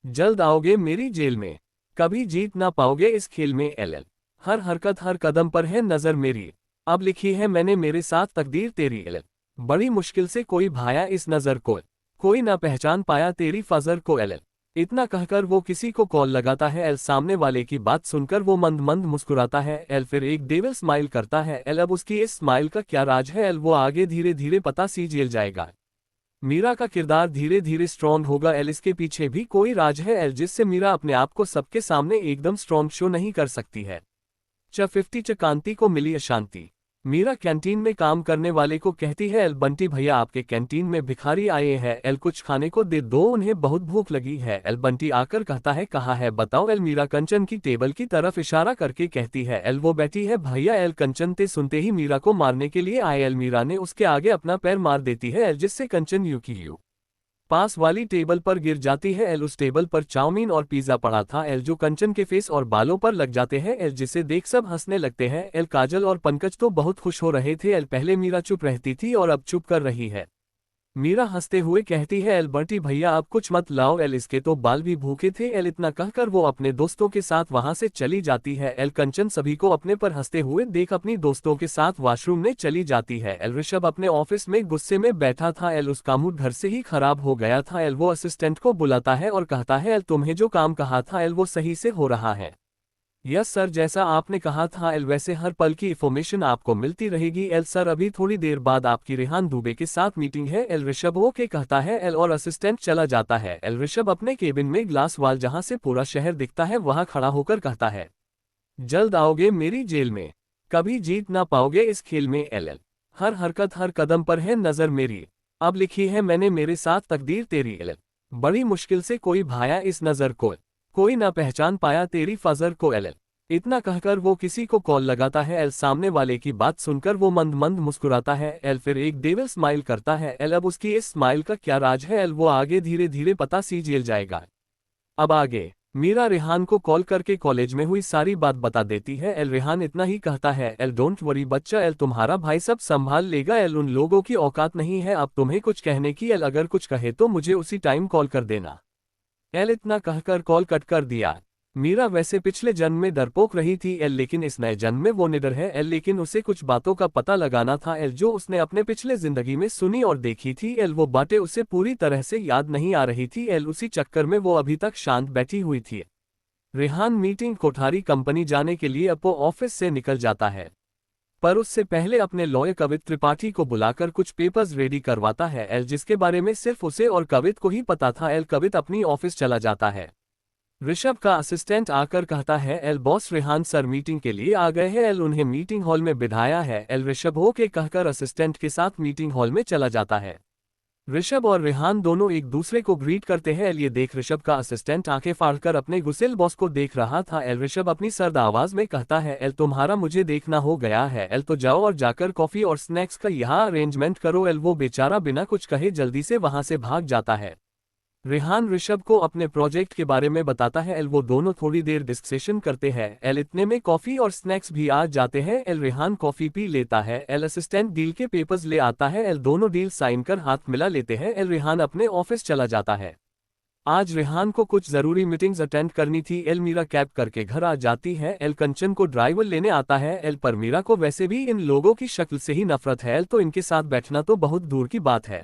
जल्द आओगे मेरी जेल में, कभी जीत ना पाओगे इस खेल में एल। हर हरकत हर कदम पर है नजर मेरी, अब लिखी है मैंने मेरे साथ तकदीर तेरी एल। बड़ी मुश्किल से कोई भाया इस नजर को, कोई ना पहचान पाया तेरी फजर को एल। इतना कहकर वो किसी को कॉल लगाता है एल। सामने वाले की बात सुनकर वो मंद मंद मुस्कुराता है एल, फिर एक डेविल स्माइल करता है एल। अब उसकी इस स्माइल का क्या राज है एल, वो आगे धीरे धीरे पता सी जेल जाएगा। मीरा का किरदार धीरे धीरे स्ट्रॉन्ग होगा एल, इसके पीछे भी कोई राज है एल, जिससे मीरा अपने आप को सबके सामने एकदम स्ट्रॉन्ग शो नहीं कर सकती है। 50 च कांति को मिली अशांति। मीरा कैंटीन में काम करने वाले को कहती है, एल बंटी भैया आपके कैंटीन में भिखारी आए हैं एल, कुछ खाने को दे दो, उन्हें बहुत भूख लगी है। एल बंटी आकर कहता है, कहाँ है बताओ एल। मीरा कंचन की टेबल की तरफ इशारा करके कहती है, एल वो बैठी है भैया एल। कंचन ते सुनते ही मीरा को मारने के लिए आए एल, मीरा ने उसके आगे अपना पैर मार देती है एल, जिससे कंचन यू की यू पास वाली टेबल पर गिर जाती है एल। उस टेबल पर चाउमीन और पिज्जा पड़ा था एल, जो कंचन के फेस और बालों पर लग जाते हैं एल, जिसे देख सब हंसने लगते हैं एल। काजल और पंकज तो बहुत खुश हो रहे थे एल। पहले मीरा चुप रहती थी और अब चुप कर रही है। मीरा हंसते हुए कहती है, एल बंटी भैया अब कुछ मत लाओ एल, इसके तो बाल भी भूखे थे एल। इतना कहकर वो अपने दोस्तों के साथ वहां से चली जाती है एल। कंचन सभी को अपने पर हंसते हुए देख अपनी दोस्तों के साथ वॉशरूम में चली जाती है एल। ऋषभ अपने ऑफिस में गुस्से में बैठा था एल, उसका मूड घर से ही खराब हो गया था एल। वो असिस्टेंट को बुलाता है और कहता है, एल तुम्हें जो काम कहा था एल वो सही से हो रहा है। यस सर, जैसा आपने कहा था एल वैसे हर पल की इंफॉर्मेशन आपको मिलती रहेगी एल। सर अभी थोड़ी देर बाद आपकी रेहान दुबे के साथ मीटिंग है एल। ऋषभ ओके कहता है एल और असिस्टेंट चला जाता है एल। ऋषभ अपने केबिन में ग्लास वाल जहां से पूरा शहर दिखता है वहां खड़ा होकर कहता है, जल्द आओगे मेरी जेल में, कभी जीत ना पाओगे इस खेल में एल। हर हरकत हर कदम पर है नजर मेरी, अब लिखी है मैंने मेरे साथ तकदीर तेरी एल। बड़ी मुश्किल से कोई भाया इस नजर को, कोई ना पहचान पाया तेरी फजर को एल। इतना कहकर वो किसी को कॉल लगाता है एल। सामने वाले की बात सुनकर वो मंद मंद मुस्कुराता है एल, फिर एक डेविल स्माइल करता है एल। अब उसकी इस स्माइल का क्या राज है एल, वो आगे धीरे धीरे पता सी जेल जाएगा। अब आगे मीरा रेहान को कॉल करके कॉलेज में हुई सारी बात बता देती है एल। रेहान इतना ही कहता है, एल डोंट वरी बच्चा एल, तुम्हारा भाई सब संभाल लेगा एल, उन लोगों की औकात नहीं है अब तुम्हें कुछ कहने की एल, अगर कुछ कहे तो मुझे उसी टाइम कॉल कर देना एल। इतना कहकर कॉल कट कर दिया। मीरा वैसे पिछले जन्म में डरपोक रही थी एल, लेकिन इस नए जन्म में वो निडर है एल। लेकिन उसे कुछ बातों का पता लगाना था एल, जो उसने अपने पिछले जिंदगी में सुनी और देखी थी एल। वो बातें उसे पूरी तरह से याद नहीं आ रही थी एल, उसी चक्कर में वो अभी तक शांत बैठी हुई थी। रेहान मीटिंग कोठारी कंपनी जाने के लिए अपो ऑफिस से निकल जाता है, पर उससे पहले अपने लॉयर कवित त्रिपाठी को बुलाकर कुछ पेपर्स रेडी करवाता है एल, जिसके बारे में सिर्फ उसे और कवित को ही पता था एल। कवित अपनी ऑफिस चला जाता है। ऋषभ का असिस्टेंट आकर कहता है, L boss Rehan sir meeting के लिए आ गए हैं एल, उन्हें मीटिंग हॉल में बिठाया है एल। ऋषभ ओके कहकर असिस्टेंट के साथ मीटिंग हॉल में चला जाता है। ऋषभ और रेहान दोनों एक दूसरे को ग्रीट करते हैं एल। ये देख ऋषभ का असिस्टेंट आंखें फाड़कर अपने गुस्सेल बॉस को देख रहा था एल। ऋषभ अपनी सर्द आवाज में कहता है, एल तुम्हारा मुझे देखना हो गया है एल, तो जाओ और जाकर कॉफी और स्नैक्स का यहाँ अरेंजमेंट करो एल। वो बेचारा बिना कुछ कहे जल्दी से वहां से भाग जाता है। रेहान ऋषभ को अपने प्रोजेक्ट के बारे में बताता है एल, वो दोनों थोड़ी देर डिस्कशन करते हैं एल। इतने में कॉफी और स्नैक्स भी आ जाते हैं एल। रेहान कॉफी पी लेता है एल। असिस्टेंट डील के पेपर्स ले आता है एल, दोनों डील साइन कर हाथ मिला लेते हैं एल। रेहान अपने ऑफिस चला जाता है। आज रेहान को कुछ जरूरी मीटिंग्स अटेंड करनी थी। एल मीरा कैब करके घर आ जाती है। एल कंचन को ड्राइवर लेने आता है। एल पर मीरा को वैसे भी इन लोगों की शक्ल से ही नफरत है। एल तो इनके साथ बैठना तो बहुत दूर की बात है।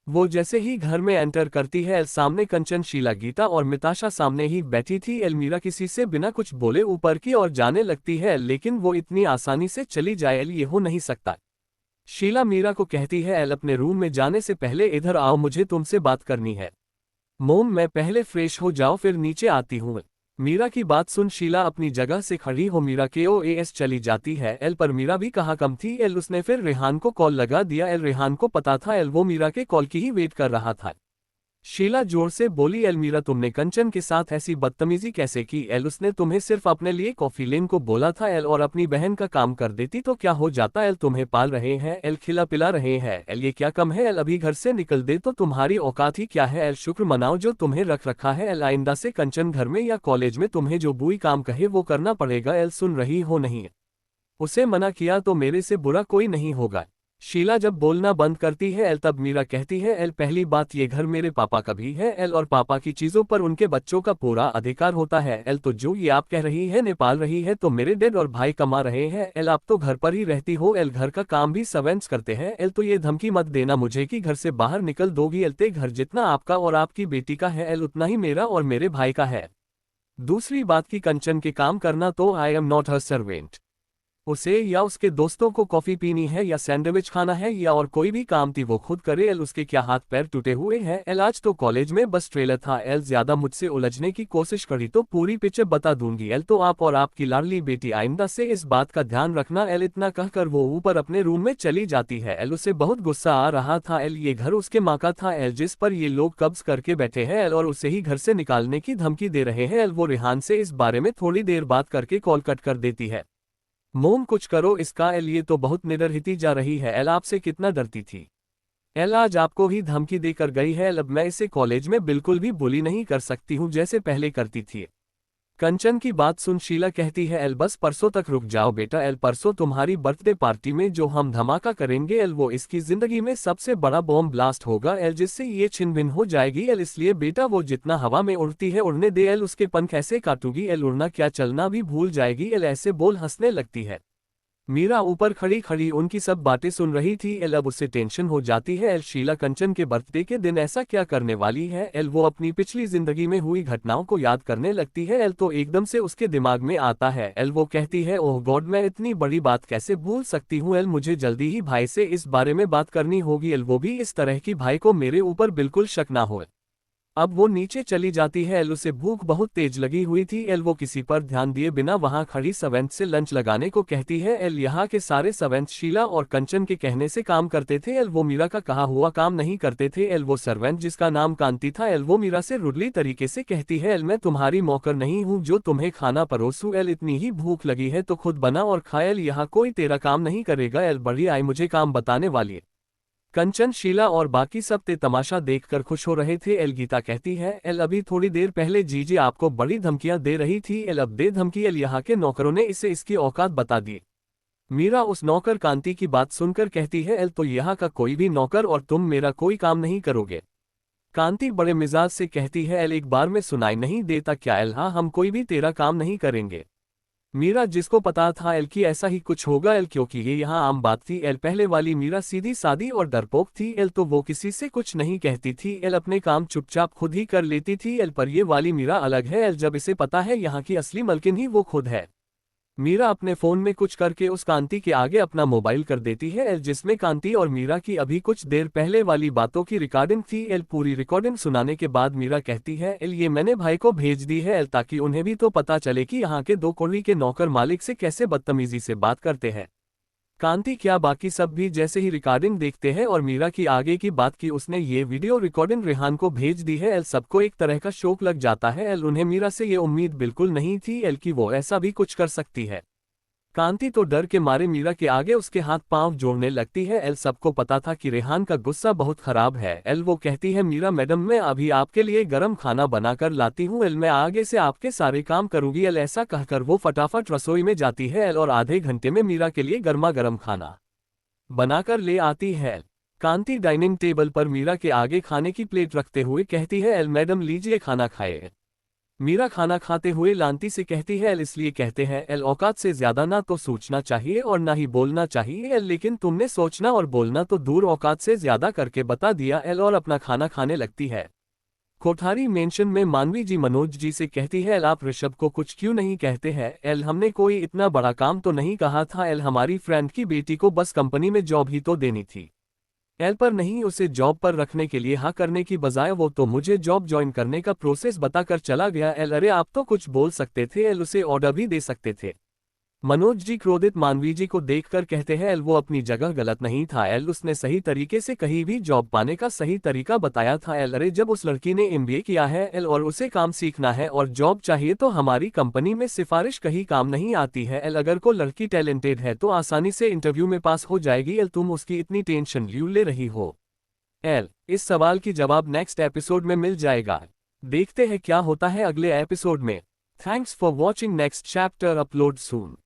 वो जैसे ही घर में एंटर करती है, एल सामने कंचन, शीला, गीता और मिताशा सामने ही बैठी थी। एल मीरा किसी से बिना कुछ बोले ऊपर की ओर जाने लगती है, लेकिन वो इतनी आसानी से चली जाए एल ये हो नहीं सकता। शीला मीरा को कहती है, एल अपने रूम में जाने से पहले इधर आओ, मुझे तुमसे बात करनी है। मोम, मैं पहले फ्रेश हो जाओ फिर नीचे आती हूँ। मीरा की बात सुन शीला अपनी जगह से खड़ी हो मीरा के ओएस चली जाती है। एल पर मीरा भी कहाँ कम थी। एल उसने फिर रेहान को कॉल लगा दिया। एल रेहान को पता था एल वो मीरा के कॉल की ही वेट कर रहा था। शीला जोर से बोली, एल मीरा तुमने कंचन के साथ ऐसी बदतमीजी कैसे की? एल उसने तुम्हें सिर्फ अपने लिए कॉफी लेन को बोला था एल, और अपनी बहन का काम कर देती तो क्या हो जाता? एल तुम्हें पाल रहे हैं, एल खिला पिला रहे हैं, एल ये क्या कम है? एल अभी घर से निकल दे तो तुम्हारी औकात ही क्या है? एल शुक्र मनाओ जो तुम्हें रख रखा है। एल आइंदा से कंचन घर में या कॉलेज में तुम्हें जो बुरी काम कहे वो करना पड़ेगा। एल सुन रही हो नहीं? उसे मना किया तो मेरे से बुरा कोई नहीं होगा। शीला जब बोलना बंद करती है एल तब मीरा कहती है, एल पहली बात ये घर मेरे पापा का भी है एल, और पापा की चीजों पर उनके बच्चों का पूरा अधिकार होता है एल। तो जो ये आप कह रही है नेपाल रही है तो मेरे डैड और भाई कमा रहे हैं एल, आप तो घर पर ही रहती हो एल, घर का काम भी सर्वेंट्स करते हैं एल। तो ये धमकी मत देना मुझे कि घर से बाहर निकल दोगी एल। ते घर जितना आपका और आपकी बेटी का है एल उतना ही मेरा और मेरे भाई का है। दूसरी बात की कंचन के काम करना तो I am not her servant. उसे या उसके दोस्तों को कॉफी पीनी है या सैंडविच खाना है या और कोई भी काम थी वो खुद करे एल। उसके क्या हाथ पैर टूटे हुए हैं एल? आज तो कॉलेज में बस ट्रेलर था एल, ज्यादा मुझसे उलझने की कोशिश करी तो पूरी पिक्चर बता दूंगी एल। तो आप और आपकी लाडली बेटी आइंदा से इस बात का ध्यान रखना एल। इतना कहकर वो ऊपर अपने रूम में चली जाती है एल। उसे बहुत गुस्सा आ रहा था एल, ये घर उसके माँ का था एल जिस पर ये लोग कब्ज करके बैठे हैं एल, और उसे ही घर से निकालने की धमकी दे रहे हैं एल। वो रेहान से इस बारे में थोड़ी देर बात करके कॉल कट कर देती है। मोम कुछ करो इसका एल, ये तो बहुत निडरहिती जा रही है एल, आपसे कितना डरती थी एल, आज आपको ही धमकी देकर गई है एल। अब मैं इसे कॉलेज में बिल्कुल भी बुली नहीं कर सकती हूँ जैसे पहले करती थी। कंचन की बात सुन शीला कहती है, एल बस परसों तक रुक जाओ बेटा एल, परसों तुम्हारी बर्थडे पार्टी में जो हम धमाका करेंगे एल वो इसकी जिंदगी में सबसे बड़ा बॉम्ब ब्लास्ट होगा एल, जिससे ये छिन भिन हो जाएगी एल। इसलिए बेटा वो जितना हवा में उड़ती है उड़ने दे एल, उसके पंख ऐसे काटूंगी एल उड़ना क्या चलना भी भूल जाएगी एल। ऐसे बोल हंसने लगती है। मीरा ऊपर खड़ी खड़ी उनकी सब बातें सुन रही थी एल। अब उसे टेंशन हो जाती है एल, शीला कंचन के बर्थडे के दिन ऐसा क्या करने वाली है एल? वो अपनी पिछली जिंदगी में हुई घटनाओं को याद करने लगती है एल, तो एकदम से उसके दिमाग में आता है एल। वो कहती है, ओह गॉड मैं इतनी बड़ी बात कैसे भूल सकती हूँ एल, मुझे जल्दी ही भाई से इस बारे में बात करनी होगी एल, वो भी इस तरह की भाई को मेरे ऊपर बिल्कुल शक ना हो। अब वो नीचे चली जाती है एल, उसे भूख बहुत तेज लगी हुई थी एल। वो किसी पर ध्यान दिए बिना वहां खड़ी सर्वेंट से लंच लगाने को कहती है एल। यहाँ के सारे सर्वेंट्स शीला और कंचन के कहने से काम करते थे एल, वो मीरा का कहा हुआ काम नहीं करते थे एल। वो सर्वेंट जिसका नाम कांति था एल, वो मीरा से रुडली तरीके से कहती है एल, मैं तुम्हारी नौकर नहीं हूँ जो तुम्हें खाना परोसूं एल, इतनी ही भूख लगी है तो खुद बना और खा एल, यहाँ कोई तेरा काम नहीं करेगा एल, बड़ी आई मुझे काम बताने वाली। कंचन, शीला और बाकी सब ते तमाशा देखकर खुश हो रहे थे एल। गीता कहती है, एल अभी थोड़ी देर पहले जीजी आपको बड़ी धमकियां दे रही थी एल, अब दे धमकी एल, यहाँ के नौकरों ने इसे इसकी औकात बता दी। मीरा उस नौकर कांति की बात सुनकर कहती है, एल तो यहाँ का कोई भी नौकर और तुम मेरा कोई काम नहीं करोगे। कांति बड़े मिजाज से कहती है, एल एक बार में सुनाई नहीं देता क्या एल? हाँ हम कोई भी तेरा काम नहीं करेंगे। मीरा जिसको पता था एल की ऐसा ही कुछ होगा एल, क्योंकि ये यहाँ आम बात थी एल। पहले वाली मीरा सीधी सादी और डरपोक थी एल, तो वो किसी से कुछ नहीं कहती थी एल, अपने काम चुपचाप खुद ही कर लेती थी एल। पर ये वाली मीरा अलग है एल, जब इसे पता है यहाँ की असली मलकिन ही वो खुद है। मीरा अपने फोन में कुछ करके उस कांति के आगे अपना मोबाइल कर देती है एल, जिसमें कांति और मीरा की अभी कुछ देर पहले वाली बातों की रिकॉर्डिंग थी एल। पूरी रिकॉर्डिंग सुनाने के बाद मीरा कहती है, एल ये मैंने भाई को भेज दी है एल, ताकि उन्हें भी तो पता चले कि यहाँ के दो कोड़ी के नौकर मालिक से कैसे बदतमीजी से बात करते हैं। कांति क्या बाकी सब भी जैसे ही रिकॉर्डिंग देखते हैं और मीरा की आगे की बात की उसने ये वीडियो रिकॉर्डिंग रेहान को भेज दी है एल, सबको एक तरह का शौक लग जाता है एल। उन्हें मीरा से ये उम्मीद बिल्कुल नहीं थी एल कि वो ऐसा भी कुछ कर सकती है। कांति तो डर के मारे मीरा के आगे उसके हाथ पांव जोड़ने लगती है एल। सबको पता था कि रेहान का गुस्सा बहुत खराब है एल। वो कहती है, मीरा मैडम मैं अभी आपके लिए गर्म खाना बनाकर लाती हूँ एल, मैं आगे से आपके सारे काम करूंगी एल। ऐसा कहकर वो फटाफट रसोई में जाती है एल, और आधे घंटे में मीरा के लिए गर्मा गर्म खाना बनाकर ले आती है। कांति डाइनिंग टेबल पर मीरा के आगे खाने की प्लेट रखते हुए कहती है, एल मैडम लीजिए खाना खाए। मीरा खाना खाते हुए लांती से कहती है, एल इसलिए कहते हैं एल औकात से ज्यादा ना तो सोचना चाहिए और ना ही बोलना चाहिए एल, लेकिन तुमने सोचना और बोलना तो दूर औकात से ज्यादा करके बता दिया एल, और अपना खाना खाने लगती है। कोठारी मेंशन में मानवी जी मनोज जी से कहती है, एल आप ऋषभ को कुछ क्यों नहीं कहते हैं एल, हमने कोई इतना बड़ा काम तो नहीं कहा था एल, हमारी फ्रेंड की बेटी को बस कंपनी में जॉब ही तो देनी थी एल, पर नहीं उसे जॉब पर रखने के लिए हाँ करने की बजाय वो तो मुझे जॉब ज्वाइन करने का प्रोसेस बताकर चला गया एल, अरे आप तो कुछ बोल सकते थे एल, उसे ऑर्डर भी दे सकते थे। मनोज जी क्रोधित मानवी जी को देखकर कहते हैं, एल वो अपनी जगह गलत नहीं था एल, उसने सही तरीके से कहीं भी जॉब पाने का सही तरीका बताया था एल, अरे जब उस लड़की ने एमबीए किया है एल और उसे काम सीखना है और जॉब चाहिए तो हमारी कंपनी में सिफारिश कहीं काम नहीं आती है एल, अगर कोई लड़की टैलेंटेड है तो आसानी से इंटरव्यू में पास हो जाएगी एल, तुम उसकी इतनी टेंशन क्यों ले रही हो एल। इस सवाल की जवाब नेक्स्ट एपिसोड में मिल जाएगा। देखते हैं क्या होता है अगले एपिसोड में। Thanks for watching, next chapter upload soon.